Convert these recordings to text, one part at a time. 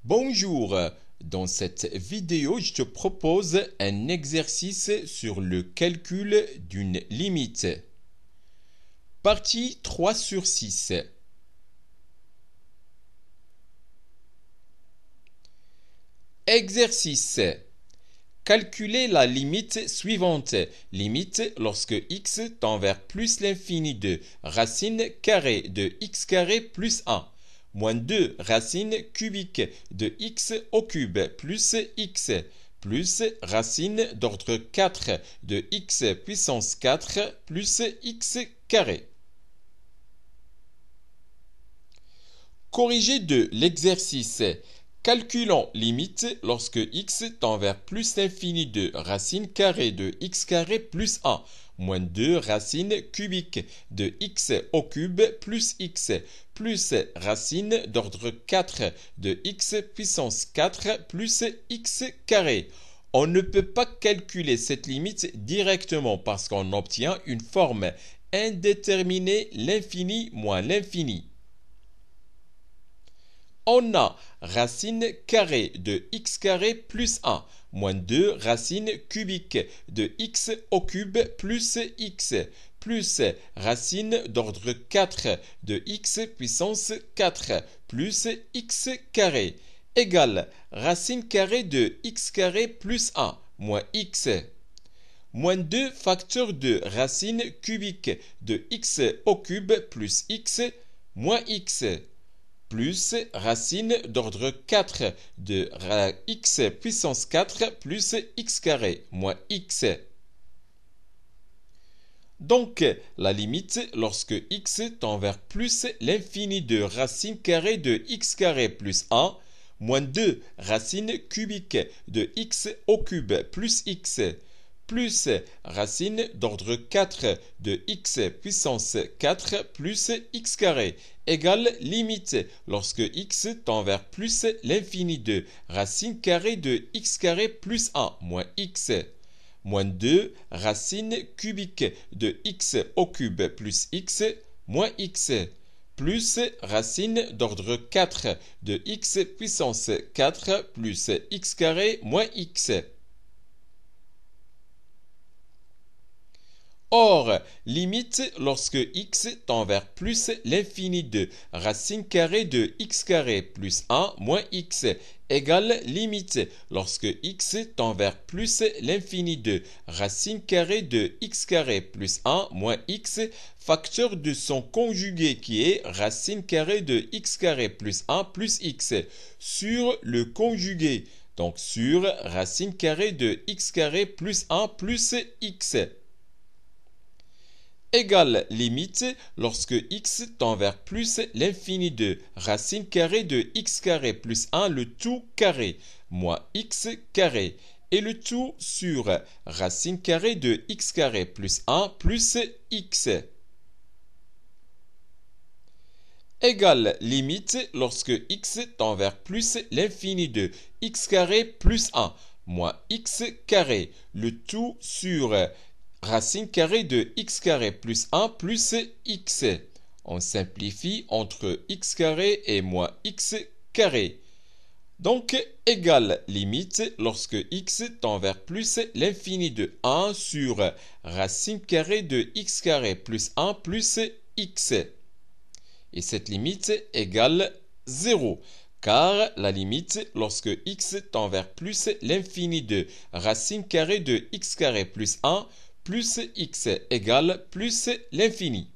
Bonjour, dans cette vidéo, je te propose un exercice sur le calcul d'une limite. Partie 3 sur 6. Exercice. Calculer la limite suivante. Limite lorsque x tend vers plus l'infini de racine carrée de x carré plus 1. Moins 2 racine cubique de x au cube plus x plus racine d'ordre 4 de x puissance 4 plus x carré. Corrigé de l'exercice. Calculons limite lorsque x tend vers plus l'infini de racine carrée de x carré plus 1 moins 2 racine cubique de x au cube plus racine d'ordre 4 de x puissance 4 plus x carré. On ne peut pas calculer cette limite directement parce qu'on obtient une forme indéterminée l'infini moins l'infini. On a racine carrée de x carré plus 1 moins 2 racine cubique de x au cube plus racine d'ordre 4 de x puissance 4 plus x carré égale racine carrée de x carré plus 1 moins x moins 2 facteur de racine cubique de x au cube plus x moins x plus racine d'ordre 4 de x puissance 4 plus x carré moins x. Donc, la limite lorsque x tend vers plus l'infini de racine carrée de x carré plus 1 moins 2 racine cubique de x au cube plus racine d'ordre 4 de x puissance 4 plus x carré égale limite lorsque x tend vers plus l'infini de racine carrée de x carré plus 1 moins x moins 2 racine cubique de x au cube plus x moins x plus racine d'ordre 4 de x puissance 4 plus x carré moins x. Or, limite lorsque x tend vers plus l'infini de racine carrée de x carré plus 1 moins x égale limite lorsque x tend vers plus l'infini de racine carrée de x carré plus 1 moins x facteur de son conjugué qui est racine carrée de x carré plus 1 plus x sur le conjugué, donc sur racine carrée de x carré plus 1 plus x. Égale limite lorsque x tend vers plus l'infini de racine carrée de x carré plus 1 le tout carré moins x carré et le tout sur racine carrée de x carré plus 1 plus x. Égale limite lorsque x tend vers plus l'infini de x carré plus 1 moins x carré le tout sur racine carrée de x carré plus 1 plus x. On simplifie entre x carré et moins x carré. Donc, égale limite lorsque x tend vers plus l'infini de 1 sur racine carrée de x carré plus 1 plus x. Et cette limite égale 0. Car la limite lorsque x tend vers plus l'infini de racine carrée de x carré plus 1 plus x égale plus l'infini.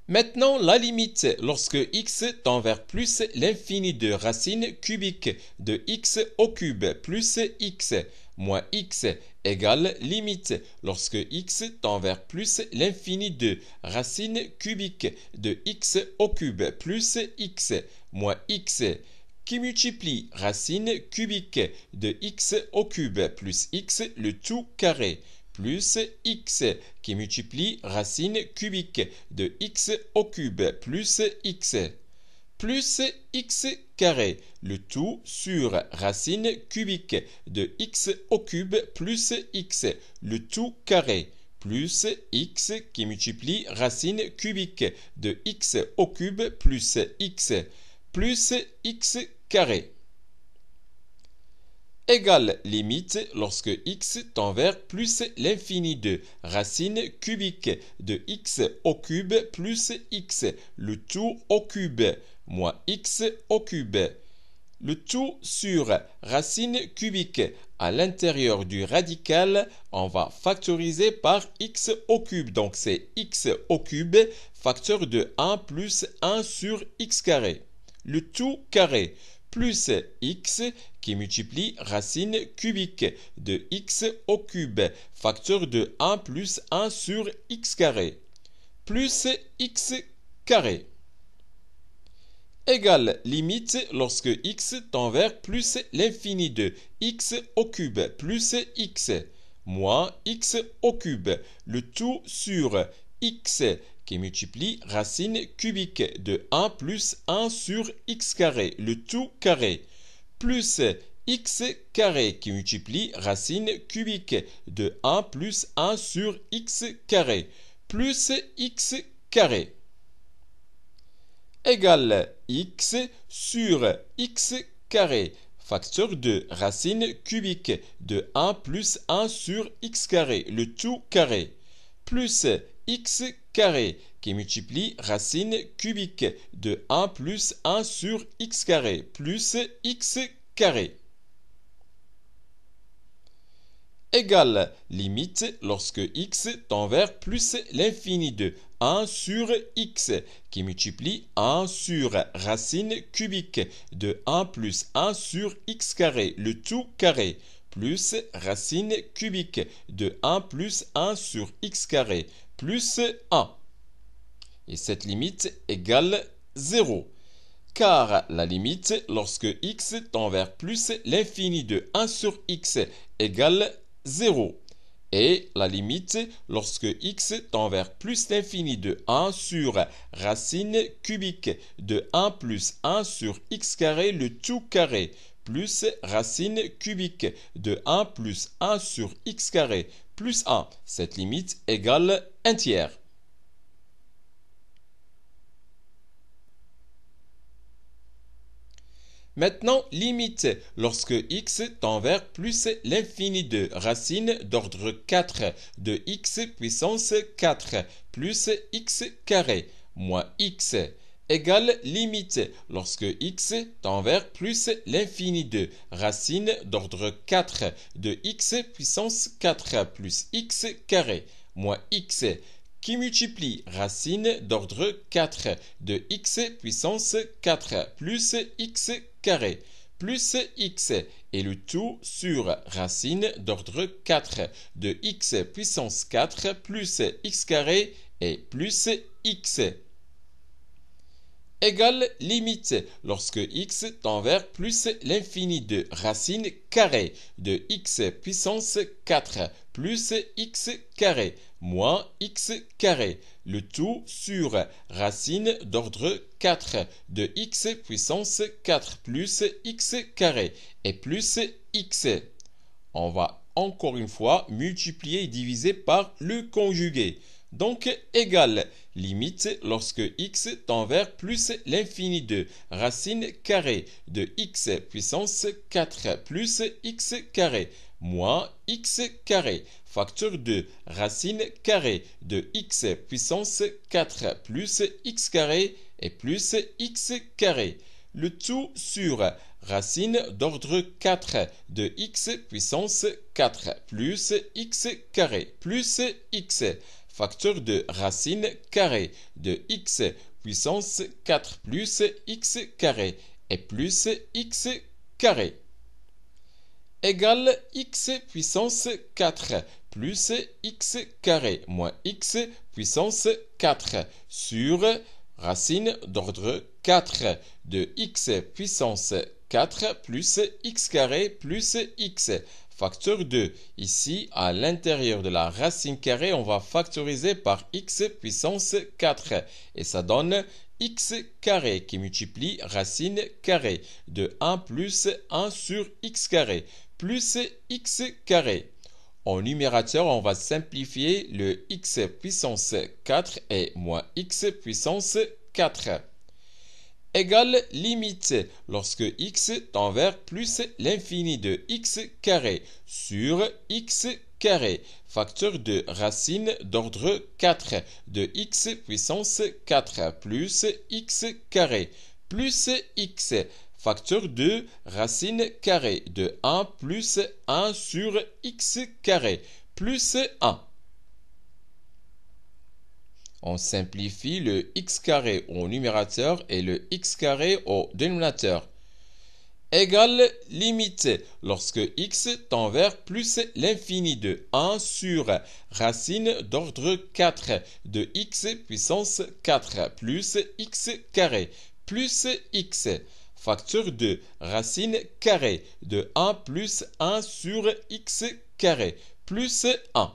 Maintenant, la limite lorsque x tend vers plus l'infini de racine cubique de x au cube plus x moins x égale limite lorsque x tend vers plus l'infini de racine cubique de x au cube plus x moins x qui multiplie racine cubique de x au cube plus x le tout carré plus x qui multiplie racine cubique de x au cube plus x carré le tout sur racine cubique de x au cube plus x le tout carré plus x qui multiplie racine cubique de x au cube plus x carré égale limite lorsque x tend vers plus l'infini de racine cubique de x au cube plus x, le tout au cube, moins x au cube. Le tout sur racine cubique. À l'intérieur du radical, on va factoriser par x au cube. Donc c'est x au cube, facteur de 1 plus 1 sur x carré. Le tout carré plus x qui multiplie racine cubique de x au cube, facteur de 1 plus 1 sur x carré, plus x carré égale limite lorsque x tend vers plus l'infini de x au cube plus x moins x au cube, le tout sur x qui multiplie racine cubique de 1 plus 1 sur x carré, le tout carré, plus x carré qui multiplie racine cubique de 1 plus 1 sur x carré, plus x carré égale x sur x carré, facteur de racine cubique de 1 plus 1 sur x carré, le tout carré, plus x carré qui multiplie racine cubique de 1 plus 1 sur x carré, plus x carré égale limite lorsque x tend vers plus l'infini de 1 sur x qui multiplie 1 sur racine cubique de 1 plus 1 sur x carré, le tout carré, plus racine cubique de 1 plus 1 sur x carré, plus 1. Et cette limite égale 0. Car la limite lorsque x tend vers plus l'infini de 1 sur x égale 0. Et la limite lorsque x tend vers plus l'infini de 1 sur racine cubique de 1 plus 1 sur x carré, le tout carré, plus racine cubique de 1 plus 1 sur x carré, plus 1. Cette limite égale 1 tiers. Maintenant, limite lorsque x tend vers plus l'infini de racine d'ordre 4 de x puissance 4 plus x carré moins x égale limite lorsque x tend vers plus l'infini de racine d'ordre 4 de x puissance 4 plus x carré moins x qui multiplie racine d'ordre 4 de x puissance 4 plus x carré plus x et le tout sur racine d'ordre 4 de x puissance 4 plus x carré et plus x égale limite lorsque x tend vers plus l'infini de racine carrée de x puissance 4 plus x carré moins x carré, le tout sur racine d'ordre 4 de x puissance 4 plus x carré et plus x. On va encore une fois multiplier et diviser par le conjugué. Donc, égale limite lorsque x tend vers plus l'infini de racine carrée de x puissance 4 plus x carré moins x carré, facteur de racine carrée de x puissance 4 plus x carré et plus x carré. Le tout sur racine d'ordre 4 de x puissance 4 plus x carré plus x, facteur de racine carrée de x puissance 4 plus x carré et plus x carré égale x puissance 4 plus x carré moins x puissance 4 sur racine d'ordre 4 de x puissance 4 plus x carré plus x, facteur de. Ici, à l'intérieur de la racine carrée, on va factoriser par x puissance 4 et ça donne x carré qui multiplie racine carrée de 1 plus 1 sur x carré plus x carré. Au numérateur, on va simplifier le x puissance 4 et moins x puissance 4. Égale limite lorsque x tend vers plus l'infini de x carré sur x carré, facteur de racine d'ordre 4 de x puissance 4 plus x carré plus x, facteur de racine carrée de 1 plus 1 sur x carré plus 1. On simplifie le x carré au numérateur et le x carré au dénominateur. Égale limite lorsque x tend vers plus l'infini de 1 sur racine d'ordre 4 de x puissance 4 plus x carré plus x, facteur de racine carrée de 1 plus 1 sur x carré plus 1.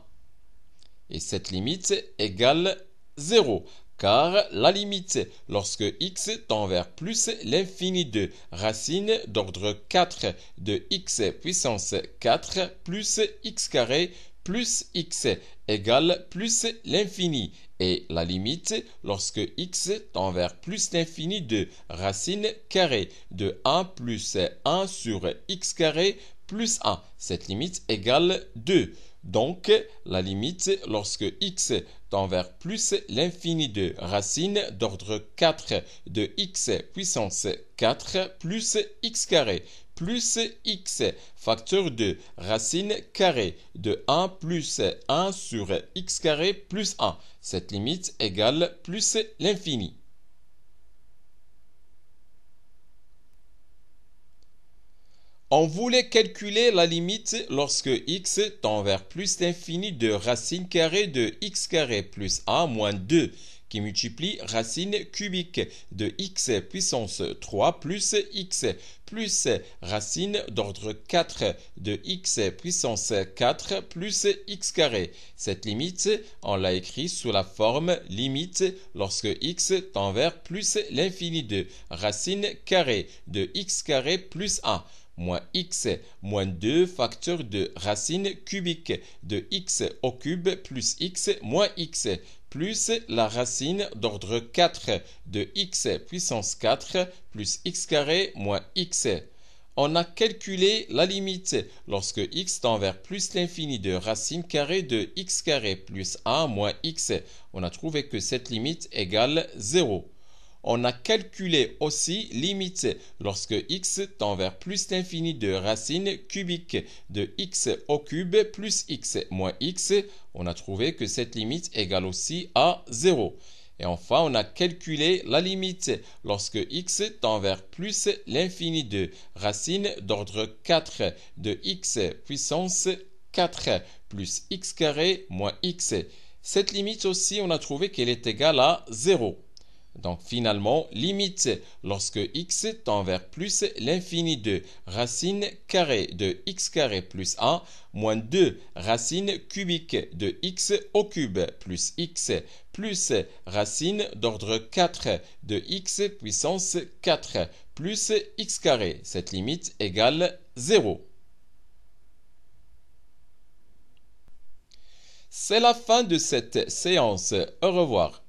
Et cette limite égale 0, car la limite lorsque x tend vers plus l'infini de racine d'ordre 4 de x puissance 4 plus x carré plus x égale plus l'infini, et la limite lorsque x tend vers plus l'infini de racine carrée de 1 plus 1 sur x carré plus 1. Cette limite égale 2. Donc, la limite lorsque x tend vers plus l'infini de racine d'ordre 4 de x puissance 4 plus x carré plus x, facteur de racine carrée de 1 plus 1 sur x carré plus 1. Cette limite égale plus l'infini. On voulait calculer la limite lorsque x tend vers plus l'infini de racine carrée de x carré plus 1 moins 2 qui multiplie racine cubique de x puissance 3 plus x plus racine d'ordre 4 de x puissance 4 plus x carré. Cette limite, on l'a écrit sous la forme limite lorsque x tend vers plus l'infini de racine carrée de x carré plus 1. Moins x moins 2 facteur de racine cubique de x au cube plus x moins x plus la racine d'ordre 4 de x puissance 4 plus x carré moins x. On a calculé la limite lorsque x tend vers plus l'infini de racine carrée de x carré plus 1 moins x. On a trouvé que cette limite égale 0. On a calculé aussi limite lorsque x tend vers plus l'infini de racine cubique de x au cube plus x moins x. On a trouvé que cette limite égale aussi à 0. Et enfin, on a calculé la limite lorsque x tend vers plus l'infini de racine d'ordre 4 de x puissance 4 plus x carré moins x. Cette limite aussi, on a trouvé qu'elle est égale à 0. Donc finalement, limite lorsque x tend vers plus l'infini de racine carrée de x carré plus 1 moins 2 racine cubique de x au cube plus x plus racine d'ordre 4 de x puissance 4 plus x carré. Cette limite égale 0. C'est la fin de cette séance. Au revoir.